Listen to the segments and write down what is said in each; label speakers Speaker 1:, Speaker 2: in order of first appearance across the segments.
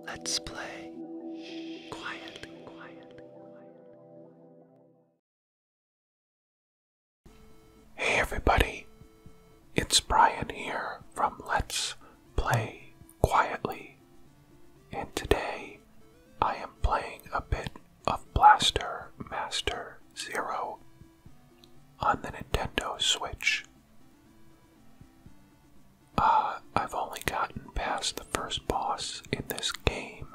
Speaker 1: Let's play quietly. Hey everybody, it's Brian here from Let's Play Quietly, and today I am playing a bit of Blaster Master Zero on the Nintendo Switch. I've only gotten past the first boss in this game,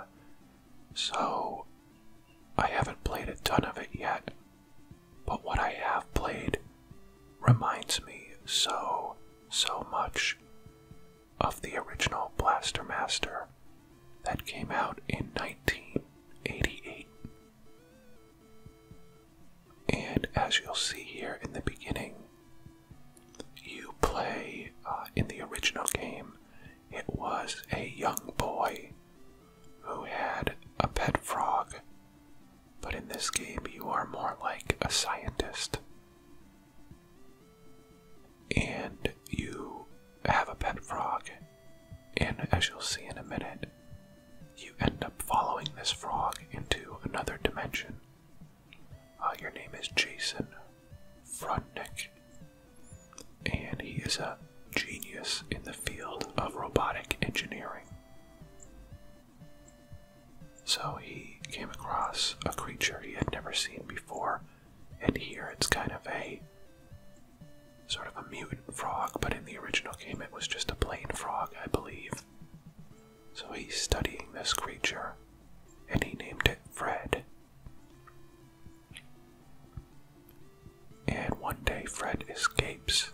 Speaker 1: so I haven't played a ton of it yet, but what I have played reminds me so much of the original Blaster Master that came out in 1988. And as you'll see here in the beginning, you play, in the original game, it was a young boy who had a pet frog, but in this game you are more like a scientist. And you have a pet frog, and as you'll see in a minute, you end up following this frog into another dimension. Your name is Jason Frudnick, and he is a genius in the field of robotic engineering. So he came across a creature he had never seen before, and here it's kind of a sort of a mutant frog, but in the original game it was just a plain frog, I believe. So he's studying this creature, and he named it Fred. And one day Fred escapes,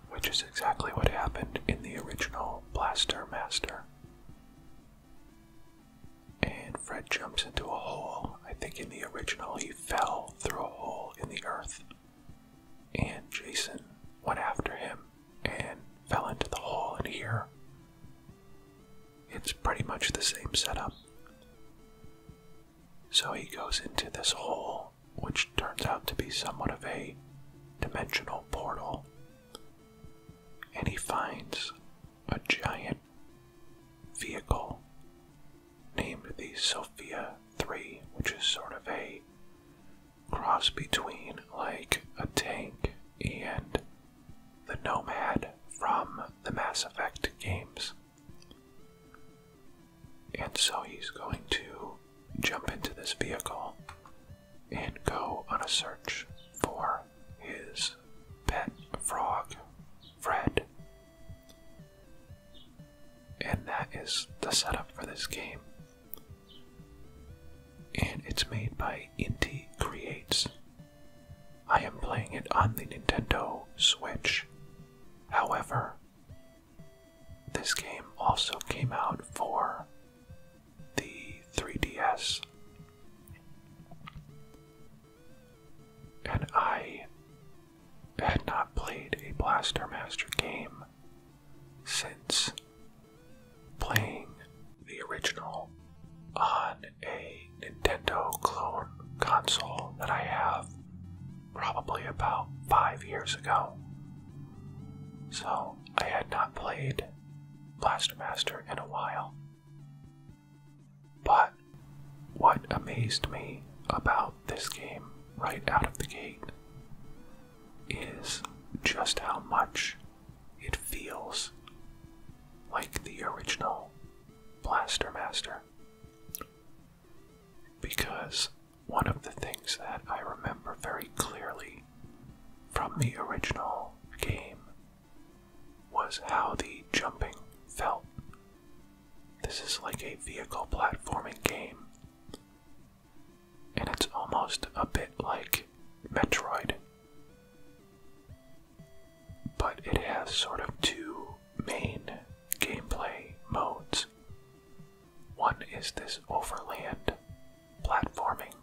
Speaker 1: which is exactly what happened in the original Blaster Master. And Fred jumps into a hole. I think in the original he fell through a hole in the earth, and Jason went after him and fell into the hole, and here it's pretty much the same setup. So he goes into this hole, which turns out to be somewhat of a dimensional portal, and he finds a giant vehicle named the Sophia 3, which is sort of a cross between like a tank and the Nomad from the Mass Effect games. And so he's going to jump into this vehicle and go on a search for his pet frog, Fred. And that is the setup for this game. And it's made by Inti Creates. I am playing it on the Nintendo Switch. However, this game also came out for the 3DS. And I had not played a Blaster Master game since playing the original on a Nintendo clone console that I have probably about 5 years ago. So I had not played Blaster Master in a while. But what amazed me about this game right out of the gate is just how much it feels like the original Blaster Master. Because one of the things that I remember very clearly from the original game was how the jumping felt. This is like a vehicle platforming game, and it's almost a bit like Metroid. But it has sort of two main gameplay modes. One is this overland platforming,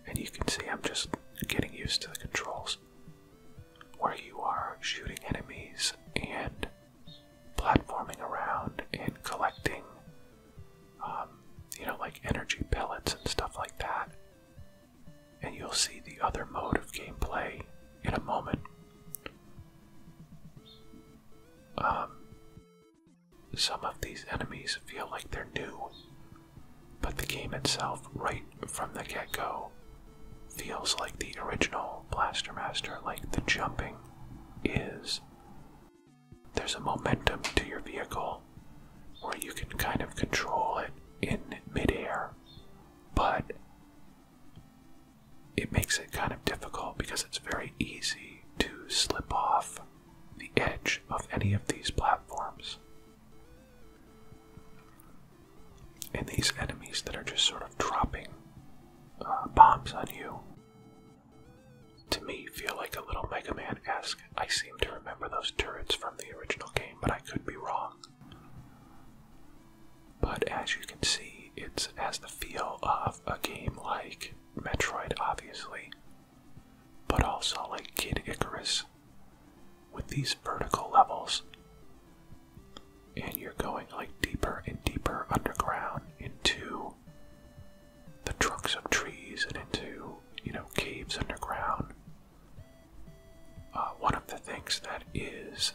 Speaker 1: and you can see I'm just getting used to the controls, where you are shooting enemies and platforming around and collecting, like energy pellets and stuff like that. And you'll see the other mode of gameplay in a moment. some of these enemies feel like they're new, but the game itself, right from the get-go, feels like the original Blaster Master. Like, the jumping is... there's a momentum to your vehicle where you can kind of control it in midair, but it makes it kind of difficult because it's very easy to slip off the edge of any of these platforms. And these enemies that are just sort of dropping bombs on you, to me, feel like a little Mega Man-esque. I seem to remember those turrets from the original game, but I could be wrong. But as you can see, it has the feel of a game like Metroid, obviously, but also like Kid Icarus, with these vertical levels, and you're going like deeper and deeper underground into the trunks of trees and into, caves underground. One of the things that is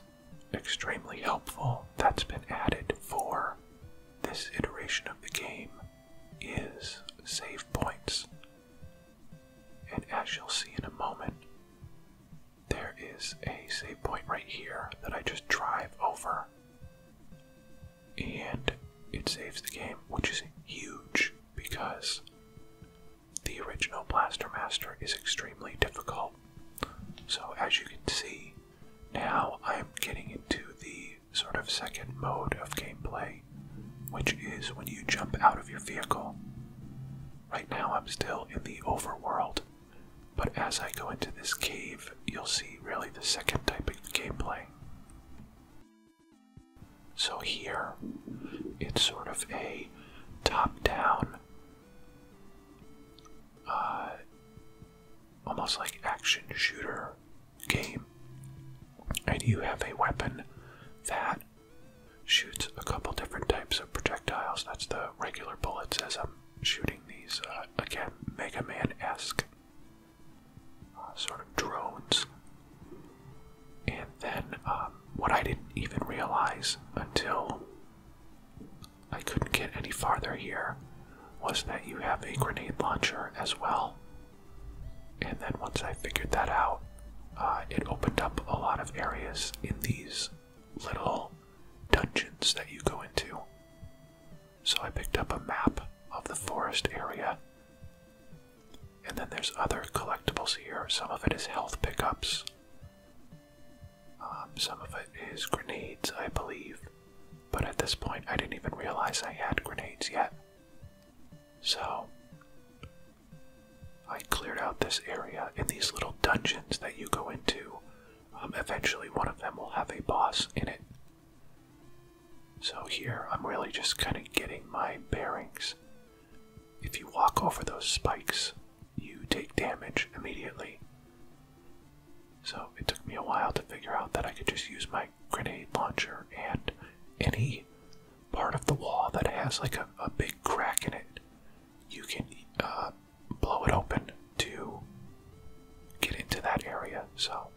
Speaker 1: extremely helpful that's been added for this iteration of the game is save points. And as you'll see in a moment, there is a save point right here that I just drive over, and it saves the game, which is huge because the original Blaster Master is extremely difficult. So as you can see, now I'm getting into the sort of second mode of gameplay, which is when you jump out of your vehicle. Right now I'm still in the overworld, but as I go into this cave, you'll see really the second type of gameplay. So here, it's sort of a top-down, almost like action shooter game. And you have a weapon that shoots a couple different types of projectiles. That's the regular bullets as I'm shooting these, again, Mega Man-esque sort of drones. And then what I didn't even realize until I couldn't get any farther here was that you have a grenade launcher as well. And then once I figured that out, it opened up a lot of areas in these little dungeons that you go into. So I picked up a map of the forest area, and then there's other collectibles here. Some of it is health pickups, some of it is grenades, I believe, but at this point I didn't even realize I had grenades yet. So I cleared out this area in these little dungeons that you go into. Eventually one of them will have a boss in it. So here I'm really just kind of getting my bearings. If you walk over those spikes, you take damage immediately. So it took me a while to figure out that I could just use my grenade launcher, and any part of the wall that has like a big crack in it, you can blow it open to get into that area. So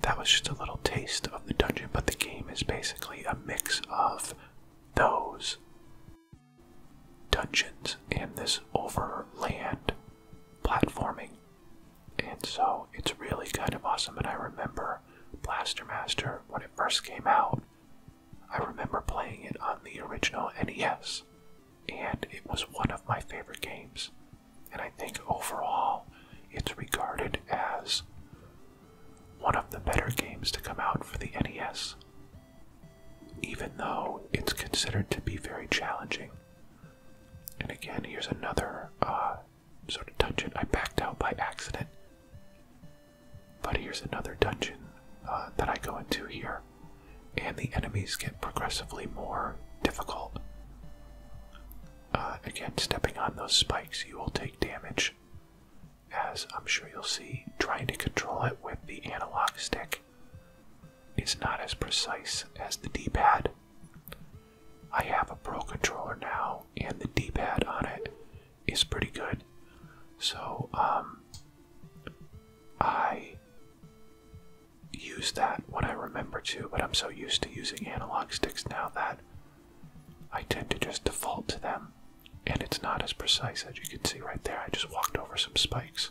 Speaker 1: that was just a little taste of the dungeon, but the game is basically a mix of those dungeons and this overland platforming. And so it's really kind of awesome. And I remember Blaster Master, when it first came out, I remember playing it on the original NES, and it was one of my favorite games. And I think overall, it's regarded as one of the better games to come out for the NES, even though it's considered to be very challenging. And again, here's another sort of dungeon. I backed out by accident, but here's another dungeon that I go into here, and the enemies get progressively more difficult. Again, stepping on those spikes, you will take damage, as I'm sure you'll see. Trying to control it with the analog stick is not as precise as the D-pad. I have a Pro controller now, and the D-pad on it is pretty good. So, I use that when I remember to, but I'm so used to using analog sticks now that I tend to just default to them, and it's not as precise as you can see right there. I just walked over some spikes.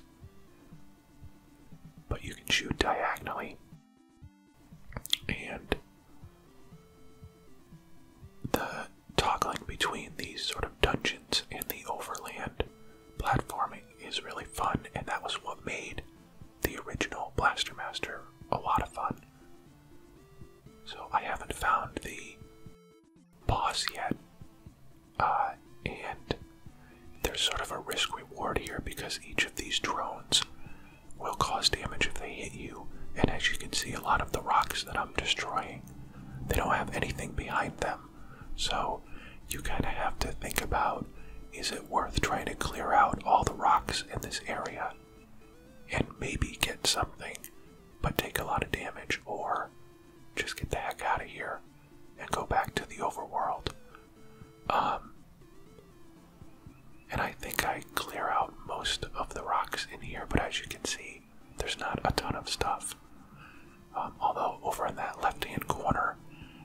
Speaker 1: But you can shoot diagonally, and the toggling between these sort of dungeons and the overland platforming is really fun, and that was what made the original Blaster Master a lot of fun. So I haven't found the boss yet, and there's sort of a risk reward here because each of these drones will cause damage if they hit you, and as you can see, a lot of the rocks that I'm destroying, they don't have anything behind them, so you kind of have to think about, is it worth trying to clear out all the rocks in this area and maybe get something but take a lot of damage, or just get the heck out of here and go back to the overworld. And I think I clear out most of the rocks in here, but as you can see, there's not a ton of stuff. Although over in that left-hand corner,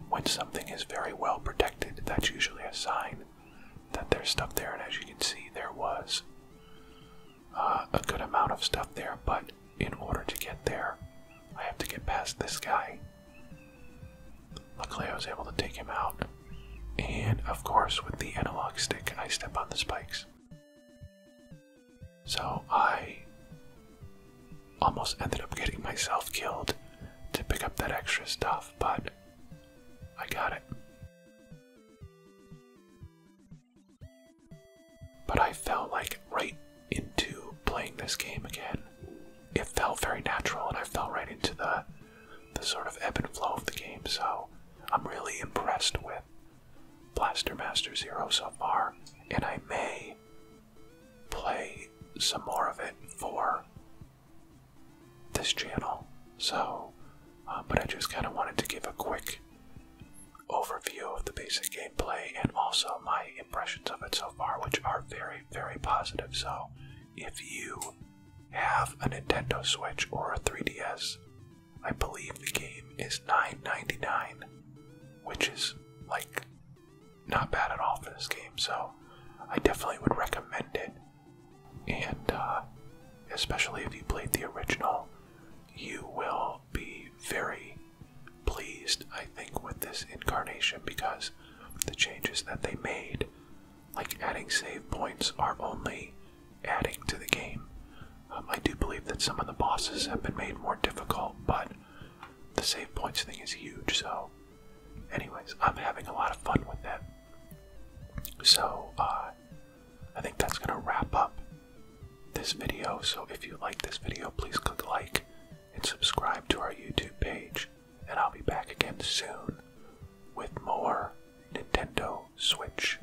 Speaker 1: when something is very well protected, that's usually a sign that there's stuff there, and as you can see, there was a good amount of stuff there, but in order to get there, I have to get past this guy. Luckily I was able to take him out, and of course with the analog stick I step on the spikes. So I almost ended up getting myself killed to pick up that extra stuff, but I got it. But I fell like right into playing this game again. It felt very natural, and I fell right into the sort of ebb and flow of the game, so I'm really impressed with Blaster Master Zero so far, and I may play some more of it for this channel. So, but I just kind of wanted to give a quick overview of the basic gameplay and also my impressions of it so far, which are very, very positive. So, if you have a Nintendo Switch or a 3DS, I believe the game is $9.99, which is like not bad at all for this game. So, I definitely would recommend it, and especially if you played the original, you will be very pleased, I think, with this incarnation, because the changes that they made, like adding save points, are only adding to the game. I do believe that some of the bosses have been made more difficult, but the save points thing is huge. So anyways, I'm having a lot of fun with that. So I think that's going to wrap up this video. So if you like this video, please click like and subscribe to our YouTube page, and I'll be back again soon with more Nintendo Switch